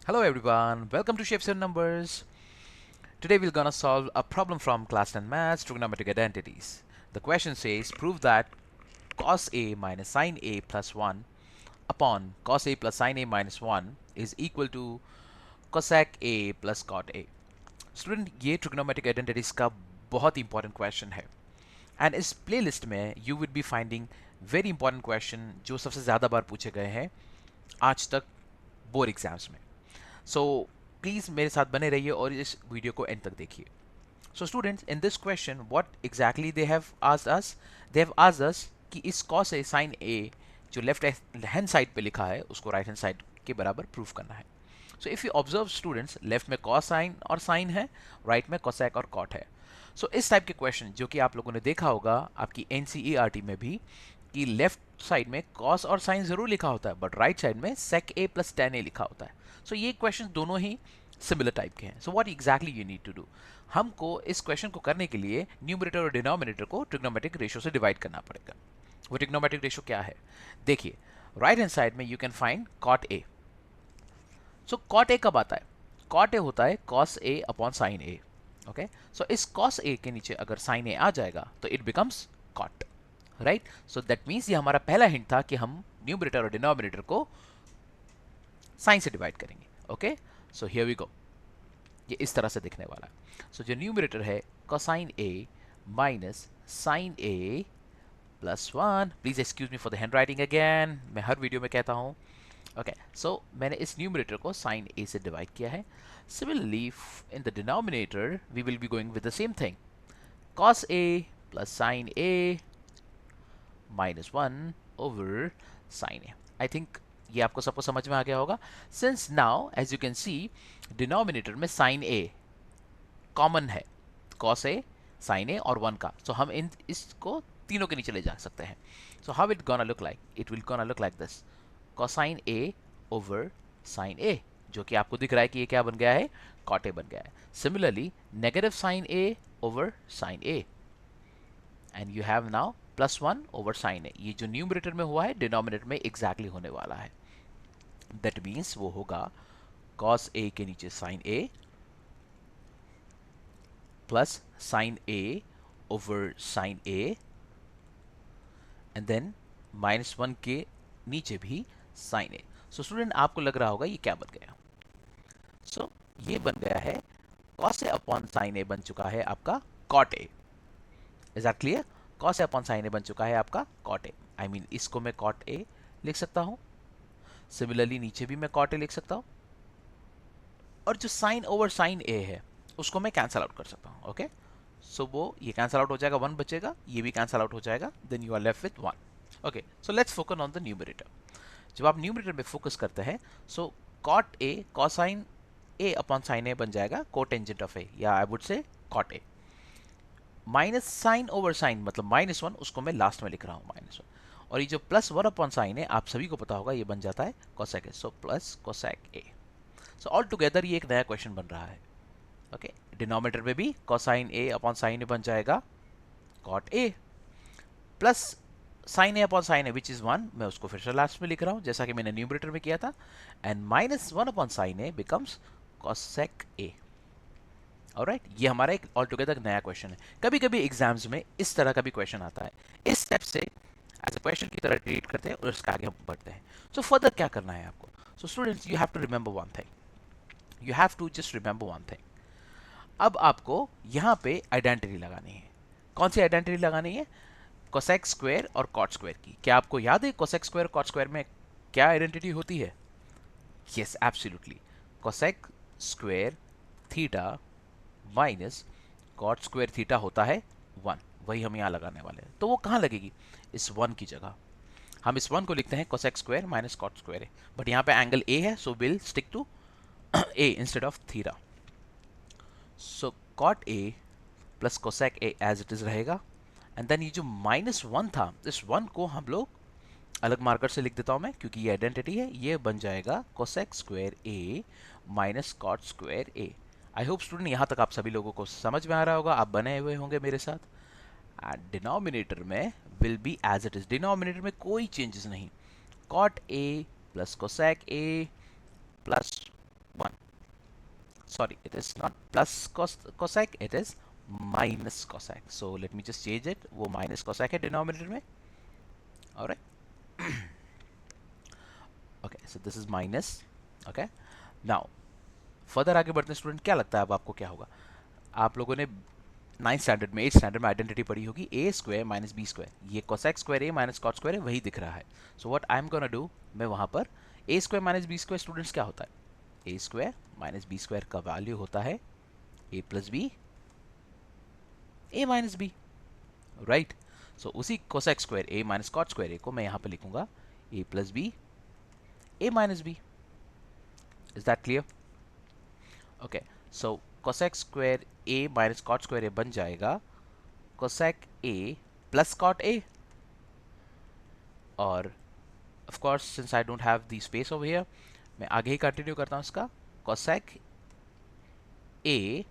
Hello everyone, welcome to Shapes and Numbers. Today we're gonna solve a problem from class 10 maths, trigonometric identities. The question says, prove that cos A minus sin A plus 1 upon cos A plus sin A minus 1 is equal to cosec A plus cot A. Student ये trigonometric identities का बहुत important question है and इस playlist में you will be finding very important question जो सबसे ज़्यादा बार पूछे गए हैं आज तक बोर्ड एग्जाम्स में. सो प्लीज़ मेरे साथ बने रहिए और इस वीडियो को एंड तक देखिए. So students, in this question what exactly they have asked us, they have asked us कि इस कॉस ए साइन ए जो लेफ्ट हैंड साइड पे लिखा है उसको राइट हैंड साइड के बराबर प्रूफ करना है. So if you observe students, left में कॉस साइन और साइन है, राइट में कोसेक और कॉट है. सो इस टाइप के क्वेश्चन जो कि आप लोगों ने देखा होगा आपकी एनसीईआरटी में भी, कि लेफ्ट साइड में कॉस और साइन जरूर लिखा होता है बट राइट साइड में सेक ए प्लस टेन ए लिखा होता है. सो ये क्वेश्चन दोनों ही सिमिलर टाइप के हैं. So what exactly you need to do, हमको इस क्वेश्चन को करने के लिए न्यूमरेटर और डिनोमिनेटर को ट्रिग्नोमेट्रिक रेशियो से डिवाइड करना पड़ेगा. वो ट्रिग्नोमेट्रिक रेशियो क्या है देखिए. राइट हैंड साइड में you can find cot A. So cot A कब आता है? कॉट ए होता है cos A upon sine A. Okay, so इस कॉस ए के नीचे अगर साइन ए आ जाएगा तो it becomes cot, right. So that means ये हमारा पहला हिंट था कि हम न्यूमरेटर और डिनोमिनेटर को साइन से डिवाइड करेंगे. Okay, so here we go. ये इस तरह से दिखने वाला है. सो जो न्यूमरेटर है cosine A minus sine A plus 1. Please excuse me for the handwriting again, मैं हर वीडियो में कहता हूँ. ओके, सो मैंने इस न्यूमरेटर को साइन ए से डिवाइड किया है. Similarly in the denominator we will be going with the same thing, cos a plus sin a minus 1 over sin a. I think ये आपको सबको समझ में आ गया होगा. Since now as you can see denominator में sin a कॉमन है, cos a sin a और 1 का. सो हम इन इसको तीनों के नीचे ले जा सकते हैं. So how it gonna look like, it will gonna look like this, cosine a over sin a, जो कि आपको दिख रहा है कि ये क्या बन गया है, cot a बन गया है. Similarly negative sin a over sin a and you have now plus 1 over sin a. ये जो न्यूमरेटर में हुआ है डिनोमिनेटर में एग्जैक्टली होने वाला है. दैट मीन्स वो होगा cos a के नीचे sin a plus sin a over sin a and then minus 1 के नीचे भी sin a. सो स्टूडेंट आपको लग रहा होगा ये क्या बन गया. सो ये बन गया है cos a upon sin a बन चुका है आपका cot a. Is that clear? cos a upon sin a बन चुका है आपका cot a. आई मीन इसको मैं cot a लिख सकता हूँ. सिमिलरली नीचे भी मैं cot a लिख सकता हूँ. और जो sin ओवर sin a है उसको मैं कैंसल आउट कर सकता हूँ. ओके, सो वो ये कैंसल आउट हो जाएगा, 1 बचेगा, ये भी कैंसल आउट हो जाएगा, then you are left with 1. Okay, so let's focus on the numerator. जब आप न्यूमरेटर में फोकस करते हैं so cot a cosine a upon sin a बन जाएगा कोटेंजेंट ऑफ a, या I would say cot a. Minus sine over sine मतलब minus 1, उसको मैं लास्ट में लिख रहा हूँ माइनस 1. और ये जो प्लस 1 अपॉन साइन है आप सभी को पता होगा ये बन जाता है cosec a. So plus cosec a. So all together ये एक नया क्वेश्चन बन रहा है. ओके, डिनोमिनेटर में भी cosine a upon sin a बन जाएगा cot a plus sign A upon sine A which is 1, मैं उसको फिर से लास्ट में लिख रहा हूँ जैसा कि मैंने न्यूमरेटर में किया था. And minus 1 upon sine A becomes cosec a. Alright, ये हमारा एक ऑल टुगेदर नया क्वेश्चन है. कभी कभी एग्जाम्स में इस तरह का भी क्वेश्चन आता है. इस स्टेप से एज अ क्वेश्चन की तरह ट्रीट करते हैं और उसके आगे हम बढ़ते हैं. सो फर्दर क्या करना है आपको? So students, you have to remember one thing, you have to just remember one thing. अब आपको यहाँ पे आइडेंटिटी लगानी है. कौन सी आइडेंटिटी लगानी है? कोसेक स्क्वायर और कॉट स्क्वायर की. क्या आपको याद है कोसेक स्क्वायर और कॉट स्क्वायर में क्या आइडेंटिटी होती है? Yes, absolutely. Cosec square theta minus cot square theta होता है 1. वही हम यहाँ लगाने वाले हैं. तो वो कहाँ लगेगी? इस 1 की जगह. हम इस 1 को लिखते हैं cosec square minus cot square है, बट यहाँ पे एंगल ए है so will stick to A instead of theta. So cot A plus cosec A as it is रहेगा. एंड देन ये जो माइनस 1 था, इस 1 को हम लोग अलग मार्कर से लिख देता हूं मैं क्योंकि ये आइडेंटिटी है. ये बन जाएगा cosec square A minus cot square A. I hope student यहाँ तक आप सभी लोगों को समझ में आ रहा होगा, आप बने हुए होंगे मेरे साथ. डिनोमिनेटर में will be as it is. Denominator में कोई चेंजेस नहीं. Cot A plus cosec A plus sorry, it is not plus cosec, it is minus cosec. So let me just change it. वो minus cosec है denominator में. Alright. Okay, so this is minus. Okay. Now further आगे बढ़ते हैं student, क्या लगता है अब आपको क्या होगा? आप लोगों ने 9th स्टैंडर्ड में 8th स्टैंडर्ड में आइडेंटिटी पढ़ी होगी, A square minus B square. ये cosec square A minus cot square है, वही दिख रहा है. So what I am gonna do, मैं वहां पर A square minus B square, students क्या होता है? A square minus B square का वैल्यू होता है A plus B, A minus B, right. So उसी cosec square A minus cot square A को मैं यहाँ पे लिखूंगा ए plus B, A minus B. Is that clear? Okay, so cosec square A minus cot square A बन जाएगा cosec A plus cot A, और of course since I don't have the space over here, मैं आगे ही continue करता हूँ इसका, cosec a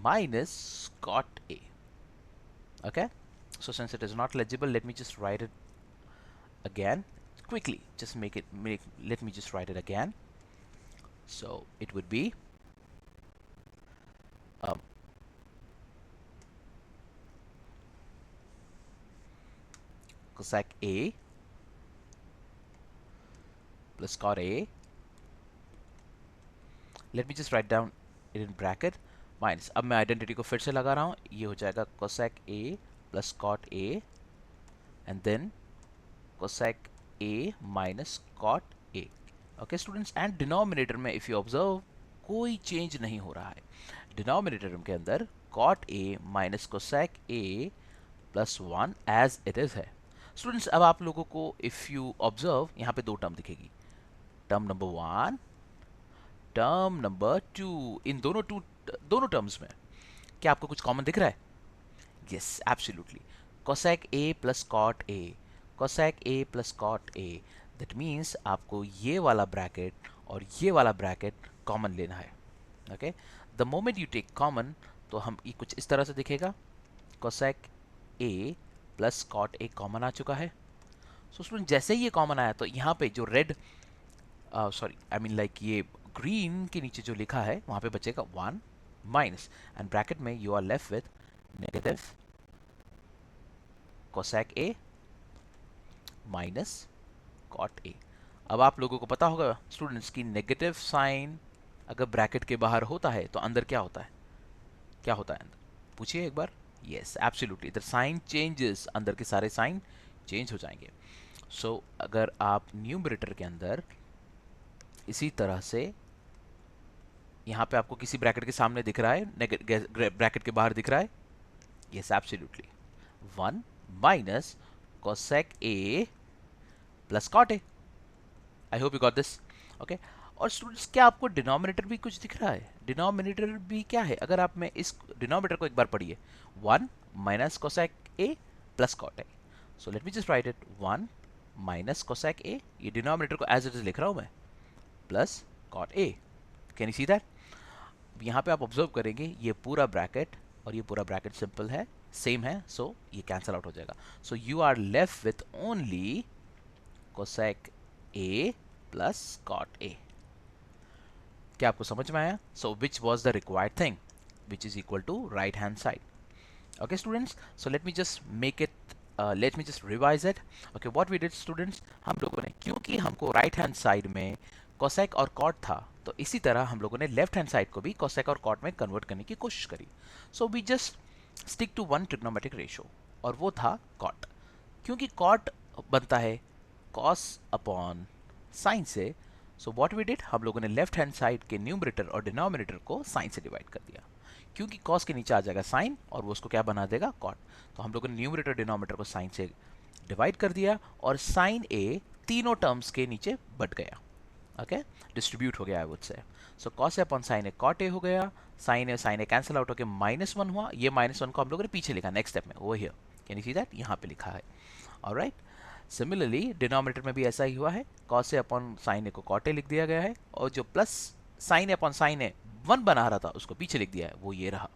minus cot a. Okay, so since it is not legible, let me just write it again quickly. Just let me just write it again. So it would be cosec a plus cot a. Let me just write down it in bracket minus. अब मैं identity को फिर से लगा रहा हूँ, ये हो जाएगा cosec A plus cot A and then cosec A minus cot A. Okay students, and denominator में इफ यू ऑब्जर्व कोई चेंज नहीं हो रहा है. डिनोमिनेटर के अंदर cot A minus cosec A plus 1 as it is है. स्टूडेंट्स अब आप लोगों को इफ यू ऑब्जर्व यहाँ पे दो टर्म दिखेगी, टर्म नंबर 1, टर्म नंबर 2. इन दोनों टर्म्स में क्या आपको कुछ कॉमन दिख रहा है? Yes, absolutely. Cosec A plus cot A, cosec A plus cot A. That means आपको ये वाला ब्रैकेट और ये वाला ब्रैकेट कॉमन लेना है. Okay, the moment you take common तो हम ये कुछ इस तरह से दिखेगा, cosec A plus cot A common आ चुका है. सो स्टूडेंट जैसे ही ये कॉमन आया तो यहाँ पे जो red sorry I mean like ये ग्रीन के नीचे जो लिखा है वहाँ पे बचेगा 1 माइनस, एंड ब्रैकेट में you are left with negative cosec A minus cot A. अब आप लोगों को पता होगा स्टूडेंट्स की नेगेटिव साइन अगर ब्रैकेट के बाहर होता है तो अंदर क्या होता है? क्या होता है अंदर? पूछिए एक बार. Yes, absolutely, the sign changes, अंदर के सारे साइन चेंज हो जाएंगे. सो अगर आप न्यूमरेटर के अंदर इसी तरह से यहाँ पे आपको किसी ब्रैकेट के सामने दिख रहा है, ब्रैकेट के बाहर दिख रहा है, yes absolutely, 1 minus cosec A plus cot A. I hope you got this. Okay, और स्टूडेंट्स क्या आपको डिनोमिनेटर भी कुछ दिख रहा है? डिनोमिनेटर भी क्या है? अगर आप में इस डिनोमिनेटर को एक बार पढ़िए, 1 minus cosec A plus cot A. So let me just write it, 1 minus cosec A, ये डिनोमिनेटर को एज इट इज लिख रहा हूँ मैं, plus cot A. Can you see that? यहाँ पे आप ऑब्जर्व करेंगे ये पूरा ब्रैकेट और ये पूरा ब्रैकेट सिंपल है, सेम है, सो ये कैंसल आउट हो जाएगा. So you are left with only cosec A plus cot A. क्या आपको समझ में आया? So which was the required thing which is equal to right hand side. Okay students, so let me just make it, let me just revise it. Okay, what we did students, हम लोगों ने क्योंकि हमको right hand side में cosec और cot था तो इसी तरह हम लोगों ने लेफ्ट हैंड साइड को भी कोसेक और कॉट में कन्वर्ट करने की कोशिश करी. So we just stick to one trigonometric ratio और वो था कॉट. क्योंकि कॉट बनता है कॉस अपॉन साइन से, सो व्हाट वी डिड, हम लोगों ने लेफ्ट हैंड साइड के न्यूमरेटर और डिनोमिनेटर को साइन से डिवाइड कर दिया. क्योंकि कॉस के नीचे आ जाएगा साइन और वो उसको क्या बना देगा? कॉट. तो हम लोगों ने न्यूमरेटर डिनोमिनेटर को साइन से डिवाइड कर दिया और साइन ए तीनों टर्म्स के नीचे बट गया. ओके, डिस्ट्रीब्यूट हो गया I would say. So cos A upon sine A cot A हो गया, साइन ए कैंसिल आउट होकर -1 हुआ. ये -1 को हम लोगों ने पीछे लिखा नेक्स्ट स्टेप में, वो here, can you see that? यहाँ पे लिखा है. ऑलराइट, सिमिलरली डिनोमिनेटर में भी ऐसा ही हुआ है, कॉस ए अपॉन साइन ए को कॉट ए लिख दिया गया है और जो प्लस साइन ए अपॉन साइन ए 1 बना रहा था उसको पीछे लिख दिया है, वो ये रहा.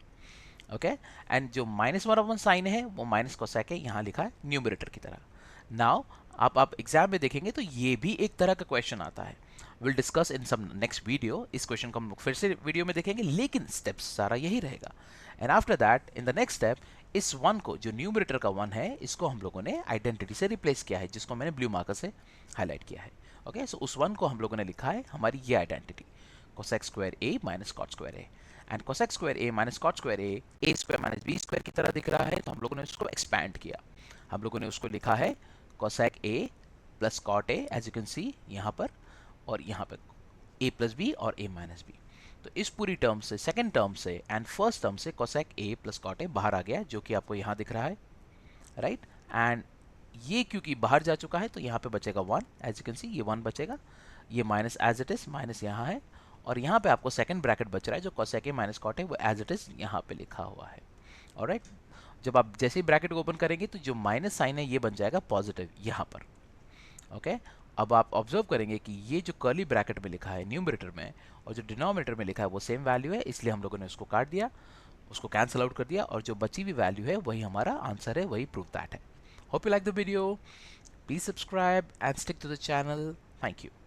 ओके, एंड जो -1 अपॉन साइन है वो माइनस कोसेक है, यहाँ लिखा है न्यूमरेटर की तरह. नाउ आप एग्जाम में देखेंगे तो ये भी एक तरह का क्वेश्चन आता है. Will discuss in some next video. इस क्वेश्चन को हम लोग फिर से वीडियो में देखेंगे, लेकिन स्टेप्स सारा यही रहेगा। And after that in the next step, इस 1 को, जो न्यूमरेटर का 1 है, इसको हम लोगों ने आइडेंटिटी से रिप्लेस किया है, जिसको मैंने ब्लू मार्कर से हाईलाइट किया है। ओके, सो उस 1 को हम लोगों ने लिखा है हमारी ये identity, cosec square a minus cot square a। And cosec square a minus cot square a square minus b square की तरह दिख रहा है, तो हम लोगों ने उसको एक्सपैंड किया। हम लोगों ने उसको लिखा है cosec a plus cot a, as you can see यहाँ पर, और यहाँ पर a प्लस बी और a माइनस बी। तो इस पूरी टर्म से, सेकेंड टर्म से एंड फर्स्ट टर्म से cosec a plus cot a बाहर आ गया, जो कि आपको यहाँ दिख रहा है, राइट। एंड ये क्योंकि बाहर जा चुका है तो यहाँ पे बचेगा 1, एज यू कैन सी ये 1 बचेगा, ये minus as it is minus यहाँ है, और यहाँ पे आपको सेकंड ब्रैकेट बच रहा है जो cosec a minus cot a, वो एज इट इज यहाँ पे लिखा हुआ है। ऑलराइट, जब आप जैसे ही ब्रैकेट को ओपन करेंगे तो जो माइनस साइन है ये बन जाएगा पॉजिटिव यहाँ पर। ओके, अब आप ऑब्जर्व करेंगे कि ये जो कर्ली ब्रैकेट में लिखा है न्यूमरेटर में और जो डिनोमिनेटर में लिखा है वो सेम वैल्यू है, इसलिए हम लोगों ने उसको काट दिया, उसको कैंसिल आउट कर दिया, और जो बची हुई वैल्यू है वही हमारा आंसर है, वही प्रूव दैट है। Hope you like the video, please subscribe and stick to the channel. Thank you.